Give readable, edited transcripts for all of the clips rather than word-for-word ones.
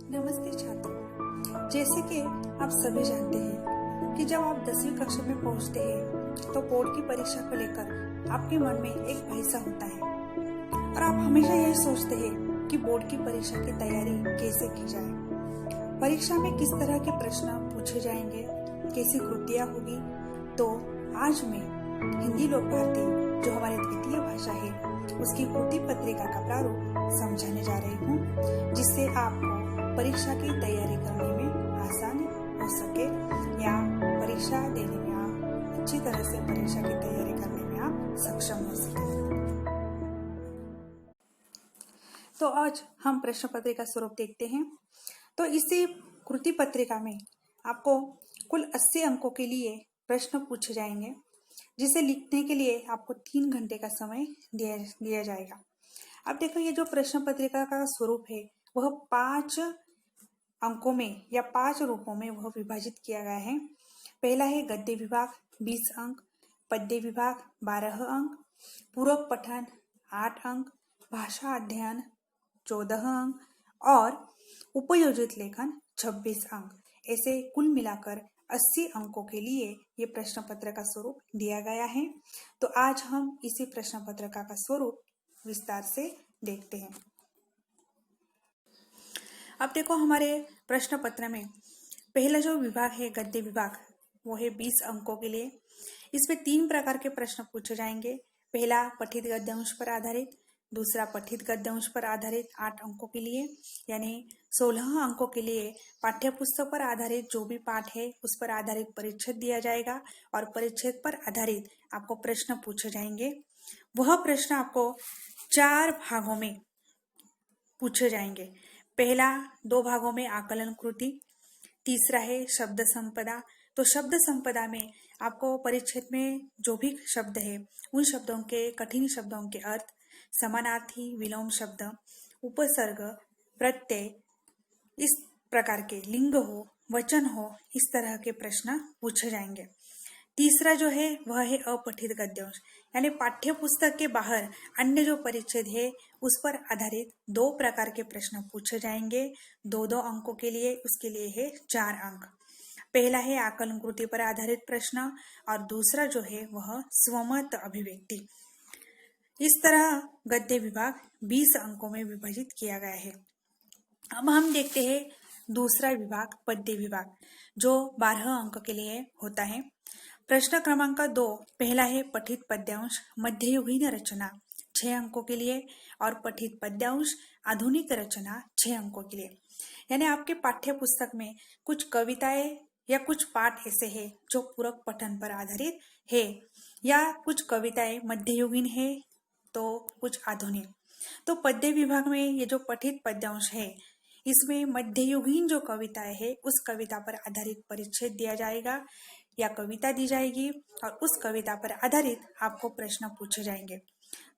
नमस्ते छात्रों। जैसे कि आप सभी जानते हैं कि जब आप 10वीं कक्षा में पहुंचते हैं तो बोर्ड की परीक्षा को लेकर आपके मन में एक भय सा होता है और आप हमेशा यही सोचते हैं कि बोर्ड की परीक्षा की तैयारी कैसे की जाए, परीक्षा में किस तरह के प्रश्न पूछे जाएंगे, कैसी कृतियां होगी। तो आज मैं हिंदी लोक भारती जो हमारी द्वितीय भाषा है उसकी कृति पत्रिका का प्रारूप समझाने जा रही हूँ, जिससे आपको परीक्षा की तैयारी करने में आसानी हो सके या परीक्षा देने में आप अच्छी तरह से परीक्षा की तैयारी करने में आप सक्षम हो सके। तो आज हम प्रश्न पत्रिका स्वरूप देखते हैं। तो इसी कृति पत्रिका में आपको कुल 80 अंकों के लिए प्रश्न पूछे जाएंगे, जिसे लिखने के लिए आपको 3 घंटे का समय दिया जाएगा। अब देखो, ये जो प्रश्न पत्रिका का स्वरूप है वह 5 अंकों में या 5 रूपों में वह विभाजित किया गया है। पहला है गद्य विभाग 20 अंक, पद्य विभाग 12 अंक, पूरक पठन 8 अंक, भाषा अध्ययन 14 अंक और उपयोजित लेखन 26 अंक। ऐसे कुल मिलाकर 80 अंकों के लिए ये प्रश्न पत्र का स्वरूप दिया गया है। तो आज हम इसी प्रश्न पत्रिका का स्वरूप विस्तार से देखते हैं। अब देखो, हमारे प्रश्न पत्र में पहला जो विभाग है गद्य विभाग, वो है 20 अंकों के लिए। इसमें 3 प्रकार के प्रश्न पूछे जाएंगे। पहला पठित गद्यांश पर आधारित, दूसरा पठित गद्यांश पर आधारित 8 अंकों के लिए, यानी 16 अंकों के लिए पाठ्य पुस्तक पर आधारित जो भी पाठ है उस पर आधारित परिच्छेद दिया जाएगा और परिच्छेद पर आधारित आपको प्रश्न पूछे जाएंगे। वह प्रश्न आपको 4 भागों में पूछे जाएंगे। पहला 2 भागों में आकलन कृति, तीसरा है शब्द संपदा। तो शब्द संपदा में आपको परिच्छेद में जो भी शब्द है उन शब्दों के, कठिन शब्दों के अर्थ, समानार्थी, विलोम शब्द, उपसर्ग, प्रत्यय, इस प्रकार के लिंग हो, वचन हो, इस तरह के प्रश्न पूछे जाएंगे। तीसरा जो है वह है अपठित गद्यांश, यानी पाठ्य पुस्तक के बाहर अन्य जो परिच्छेद है उस पर आधारित 2 प्रकार के प्रश्न पूछे जाएंगे, 2-2 अंकों के लिए। उसके लिए है 4 अंक। पहला है आकलन कृति पर आधारित प्रश्न और दूसरा जो है वह स्वमत अभिव्यक्ति। इस तरह गद्य विभाग 20 अंकों में विभाजित किया गया है। अब हम देखते हैं दूसरा विभाग पद्य विभाग, जो 12 अंक के लिए होता है। प्रश्न क्रमांक 2, पहला है पठित पद्यांश मध्ययुगीन रचना 6 अंकों के लिए और पठित पद्यांश आधुनिक रचना 6 अंकों के लिए। यानी आपके पाठ्य पुस्तक में कुछ कविताएं या कुछ पाठ ऐसे हैं जो पूरक पठन पर आधारित है, या कुछ कविताएं मध्ययुगीन है तो कुछ आधुनिक। तो पद्य विभाग में ये जो पठित पद्यांश है इसमें मध्ययुगीन जो कविताएं है उस कविता पर आधारित परिच्छेद दिया जाएगा या कविता दी जाएगी और उस कविता पर आधारित आपको प्रश्न पूछे जाएंगे।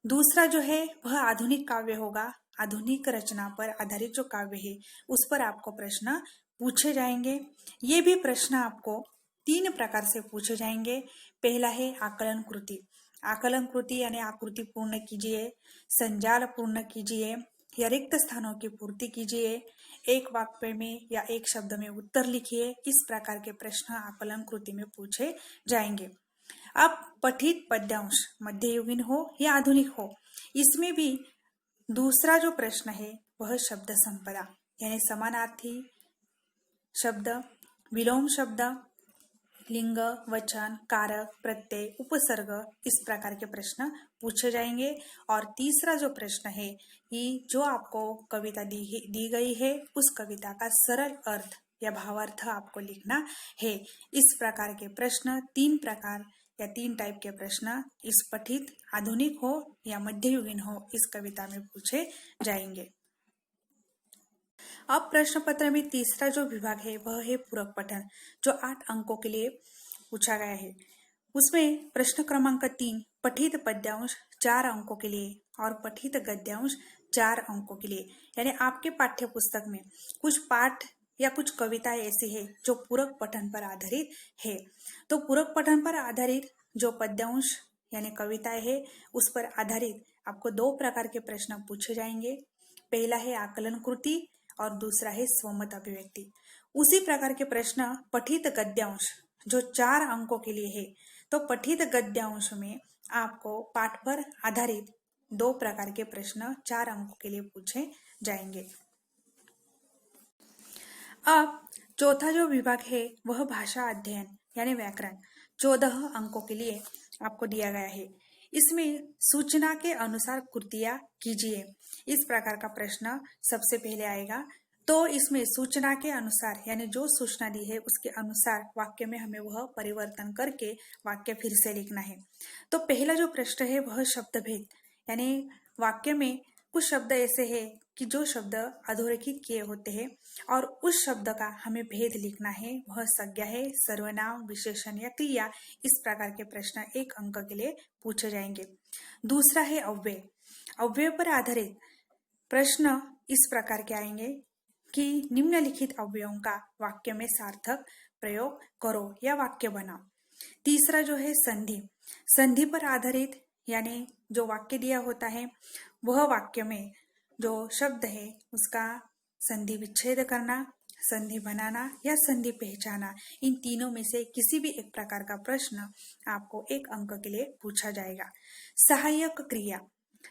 दूसरा जो है वह आधुनिक काव्य होगा, आधुनिक रचना पर आधारित जो काव्य है उस पर आपको प्रश्न पूछे जाएंगे। ये भी प्रश्न आपको 3 प्रकार से पूछे जाएंगे। पहला है आकलन कृति। आकलन कृति यानी आकृति पूर्ण कीजिए, संजाल पूर्ण कीजिए या रिक्त स्थानों की पूर्ति कीजिए, एक वाक्य में या एक शब्द में उत्तर लिखिए। इस प्रकार के प्रश्न आकलन कृति में पूछे जाएंगे। अब पठित पद्यांश मध्ययुगीन हो या आधुनिक हो, इसमें भी दूसरा जो प्रश्न है वह शब्द संपदा, यानी समानार्थी शब्द, विलोम शब्द, लिंग, वचन, कारक, प्रत्यय, उपसर्ग, इस प्रकार के प्रश्न पूछे जाएंगे। और तीसरा जो प्रश्न है कि जो आपको कविता दी गई है उस कविता का सरल अर्थ या भावार्थ आपको लिखना है। इस प्रकार के प्रश्न 3 प्रकार या 3 टाइप के प्रश्न इस पठित आधुनिक हो या मध्ययुगीन हो इस कविता में पूछे जाएंगे। अब प्रश्न पत्र में तीसरा जो विभाग है वह है पूरक पठन, जो 8 अंकों के लिए पूछा गया है। उसमें प्रश्न क्रमांक 3 पठित पद्यांश 4 अंकों के लिए और पठित गद्यांश 4 अंकों के लिए। यानी आपके पाठ्य पुस्तक में कुछ पाठ या कुछ कविताएं ऐसी है जो पूरक पठन पर आधारित है। तो पूरक पठन पर आधारित जो पद्यांश यानी कविताएं है उस पर आधारित आपको 2 प्रकार के प्रश्न पूछे जाएंगे। पहला है आकलन कृति और दूसरा है स्वमत अभिव्यक्ति। उसी प्रकार के प्रश्न पठित गद्यांश जो 4 अंकों के लिए है। तो पठित गद्यांश में आपको पाठ पर आधारित 2 प्रकार के प्रश्न 4 अंकों के लिए पूछे जाएंगे। अब चौथा जो विभाग है वह भाषा अध्ययन यानी व्याकरण 14 अंकों के लिए आपको दिया गया है। इसमें सूचना के अनुसार कृतियां कीजिए, इस प्रकार का प्रश्न सबसे पहले आएगा। तो इसमें सूचना के अनुसार यानी जो सूचना दी है उसके अनुसार वाक्य में हमें वह परिवर्तन करके वाक्य फिर से लिखना है। तो पहला जो प्रश्न है वह शब्द भेद यानी वाक्य में कुछ शब्द ऐसे हैं कि जो शब्द अधोरेखित किए होते हैं और उस शब्द का हमें भेद लिखना है। वह संज्ञा है, सर्वनाम, विशेषण या क्रिया। इस प्रकार के प्रश्न 1 अंक के लिए पूछे जाएंगे। दूसरा है अव्यय। अव्यय पर आधारित प्रश्न इस प्रकार के आएंगे कि निम्नलिखित अव्ययों का वाक्य में सार्थक प्रयोग करो या वाक्य बनाओ। तीसरा जो है संधि। संधि पर आधारित यानी जो वाक्य दिया होता है वह वाक्य में जो शब्द है उसका संधि विच्छेद करना, संधि बनाना या संधि पहचाना, इन तीनों में से किसी भी एक प्रकार का प्रश्न आपको 1 अंक के लिए पूछा जाएगा। सहायक क्रिया।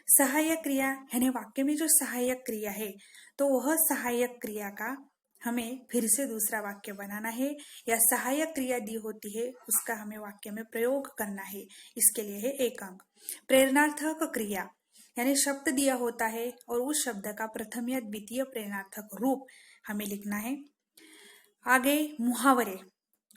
सहायक क्रिया यानी वाक्य में जो सहायक क्रिया है तो वह सहायक क्रिया का हमें फिर से दूसरा वाक्य बनाना है या सहायक क्रिया दी होती है उसका हमें वाक्य में प्रयोग करना है। इसके लिए है 1 अंक। प्रेरणार्थक क्रिया यानी शब्द दिया होता है और उस शब्द का प्रथम या द्वितीय प्रेरणार्थक रूप हमें लिखना है। आगे मुहावरे।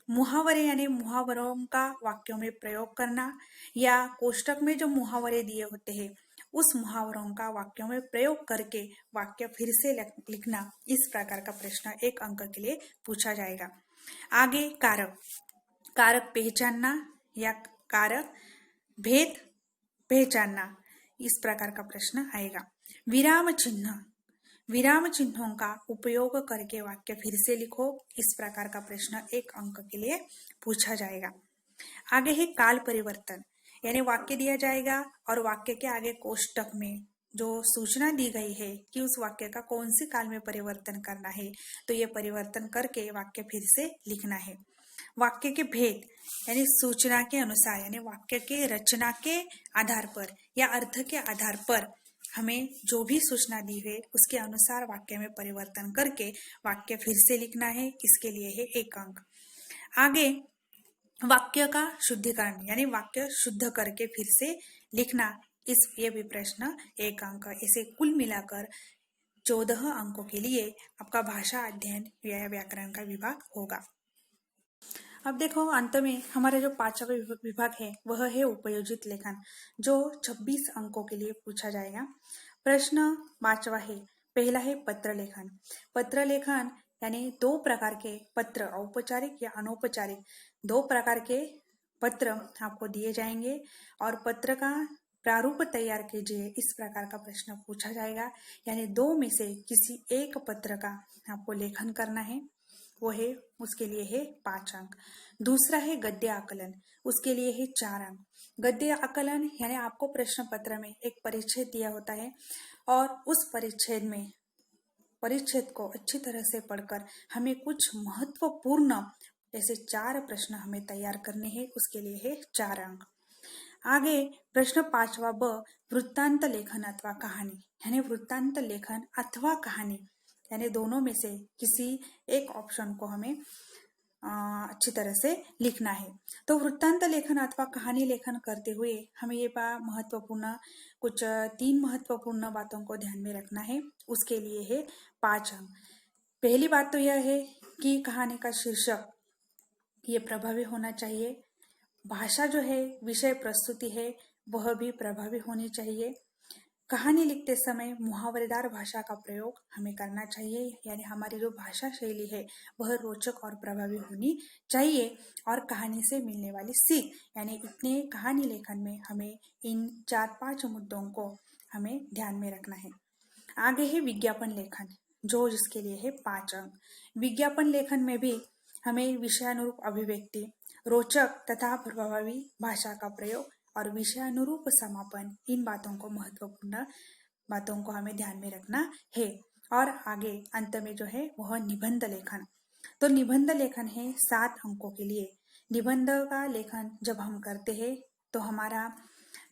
मुहावरे यानी मुहावरों का वाक्यों में प्रयोग करना या कोष्टक में जो मुहावरे दिए होते हैं उस मुहावरों का वाक्यों में प्रयोग करके वाक्य फिर से लिखना। इस प्रकार का प्रश्न 1 अंक के लिए पूछा जाएगा। आगे कारक। कारक पहचानना या कारक भेद पहचानना, इस प्रकार का प्रश्न आएगा। विराम चिन्ह। विराम चिन्हों का उपयोग करके वाक्य फिर से लिखो। इस प्रकार का प्रश्न 1 अंक के लिए पूछा जाएगा। आगे है काल परिवर्तन यानी वाक्य दिया जाएगा और वाक्य के आगे कोष्टक में जो सूचना दी गई है कि उस वाक्य का कौन सी काल में परिवर्तन करना है तो ये परिवर्तन करके वाक्य फिर से लिखना है। वाक्य के भेद यानी सूचना के अनुसार यानी वाक्य के रचना के आधार पर या अर्थ के आधार पर हमें जो भी सूचना दी है उसके अनुसार वाक्य में परिवर्तन करके वाक्य फिर से लिखना है। इसके लिए है 1 अंक। आगे वाक्य का शुद्धिकरण यानी वाक्य शुद्ध करके फिर से लिखना, ये भी प्रश्न 1 अंक। इसे कुल मिलाकर 14 अंकों के लिए आपका भाषा अध्ययन या व्याकरण का विभाग होगा। अब देखो अंत में हमारा जो 5वां विभाग है वह है उपयोजित लेखन जो 26 अंकों के लिए पूछा जाएगा। प्रश्न 5वां है, पहला है पत्र लेखन। पत्र लेखन यानी 2 प्रकार के पत्र, औपचारिक या अनौपचारिक 2 प्रकार के पत्र आपको दिए जाएंगे और पत्र का प्रारूप तैयार कीजिए। इस प्रकार का प्रश्न पूछा जाएगा यानी 2 में से किसी एक पत्र का आपको लेखन करना है। वो है उसके लिए है 5 अंक। दूसरा है गद्य आकलन, उसके लिए है 4 अंक। गद्य आकलन यानी आपको प्रश्न पत्र में एक परिच्छेद दिया होता है और उस परिच्छेद को अच्छी तरह से पढ़कर हमें कुछ महत्वपूर्ण ऐसे 4 प्रश्न हमें तैयार करने हैं। उसके लिए है 4 अंक। आगे प्रश्न 5वां ब, वृत्तांत लेखन अथवा कहानी यानी वृत्तांत लेखन अथवा कहानी यानी दोनों में से किसी एक ऑप्शन को हमें अच्छी तरह से लिखना है। तो वृत्तांत लेखन अथवा कहानी लेखन करते हुए हमें ये महत्वपूर्ण कुछ 3 महत्वपूर्ण बातों को ध्यान में रखना है। उसके लिए है 5 अंक। पहली बात तो यह है कि कहानी का शीर्षक ये प्रभावी होना चाहिए। भाषा जो है, विषय प्रस्तुति है, वह भी प्रभावी होनी चाहिए। कहानी लिखते समय मुहावरेदार भाषा का प्रयोग हमें करना चाहिए यानी हमारी जो भाषा शैली है वह रोचक और प्रभावी होनी चाहिए। और कहानी से मिलने वाली सीख यानी इतने कहानी लेखन में हमें इन 4-5 मुद्दों को हमें ध्यान में रखना है। आगे है विज्ञापन लेखन जो जिसके लिए है 5 अंक। विज्ञापन लेखन में भी हमें विषयानुरूप अभिव्यक्ति, रोचक तथा प्रभावी भाषा का प्रयोग और विषयानुरूप समापन, इन बातों को महत्वपूर्ण बातों को हमें ध्यान में रखना है। और आगे अंत में जो है वह निबंध लेखन। तो निबंध लेखन है 7 अंकों के लिए। निबंध का लेखन जब हम करते हैं तो हमारा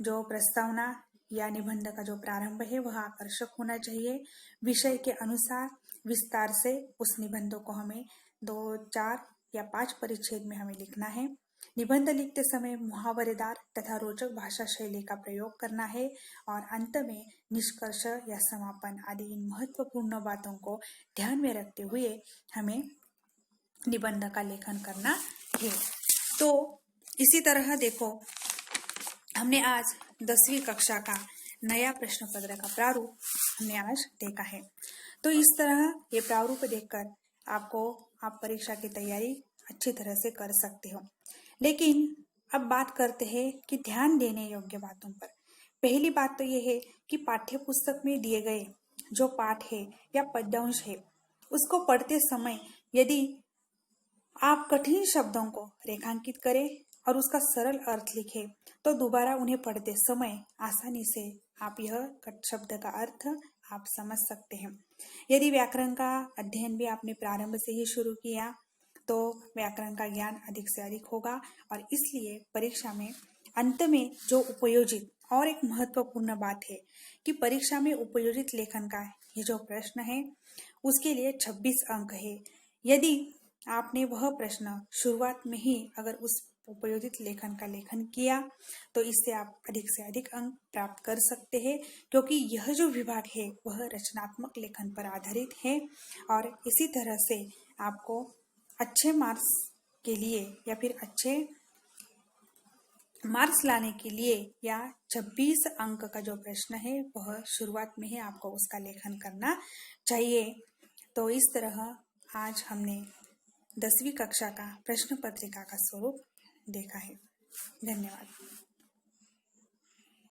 जो प्रस्तावना या निबंध का जो प्रारंभ है वह आकर्षक होना चाहिए। विषय के अनुसार विस्तार से उस निबंधों को हमें 2, 4 या 5 परिच्छेद में हमें लिखना है। निबंध लिखते समय मुहावरेदार तथा रोचक भाषा शैली का प्रयोग करना है और अंत में निष्कर्ष या समापन आदि इन महत्वपूर्ण बातों को ध्यान में रखते हुए हमें निबंध का लेखन करना है। तो इसी तरह देखो, हमने आज 10वीं कक्षा का नया प्रश्न पत्र का प्रारूप हमने आज देखा है। तो इस तरह ये प्रारूप देखकर आप परीक्षा की तैयारी अच्छी तरह से कर सकते हो। लेकिन अब बात करते हैं कि ध्यान देने योग्य बातों पर। पहली बात तो ये है कि पाठ्य पुस्तक में दिए गए जो पाठ है या पद्यांश है उसको पढ़ते समय यदि आप कठिन शब्दों को रेखांकित करें और उसका सरल अर्थ लिखें तो दोबारा उन्हें पढ़ते समय आसानी से आप यह शब्द का अर्थ आप समझ सकते हैं। यदि व्याकरण का अध्ययन भी आपने प्रारंभ से ही शुरू किया तो व्याकरण का ज्ञान अधिक से अधिक होगा और इसलिए परीक्षा में अंत में जो उपयोजित और एक महत्वपूर्ण बात है कि परीक्षा में उपयोजित लेखन का ये जो प्रश्न है उसके लिए 26 अंक है। यदि आपने वह प्रश्न शुरुआत में ही अगर उस उपयोजित लेखन का लेखन किया तो इससे आप अधिक से अधिक अंक प्राप्त कर सकते हैं, क्योंकि यह जो विभाग है वह रचनात्मक लेखन पर आधारित है और इसी तरह से आपको अच्छे मार्क्स के लिए या फिर अच्छे मार्क्स लाने के लिए या 26 अंक का जो प्रश्न है वह शुरुआत में ही आपको उसका लेखन करना चाहिए। तो इस तरह आज हमने 10वीं कक्षा का प्रश्न पत्रिका का स्वरूप देखा है। धन्यवाद।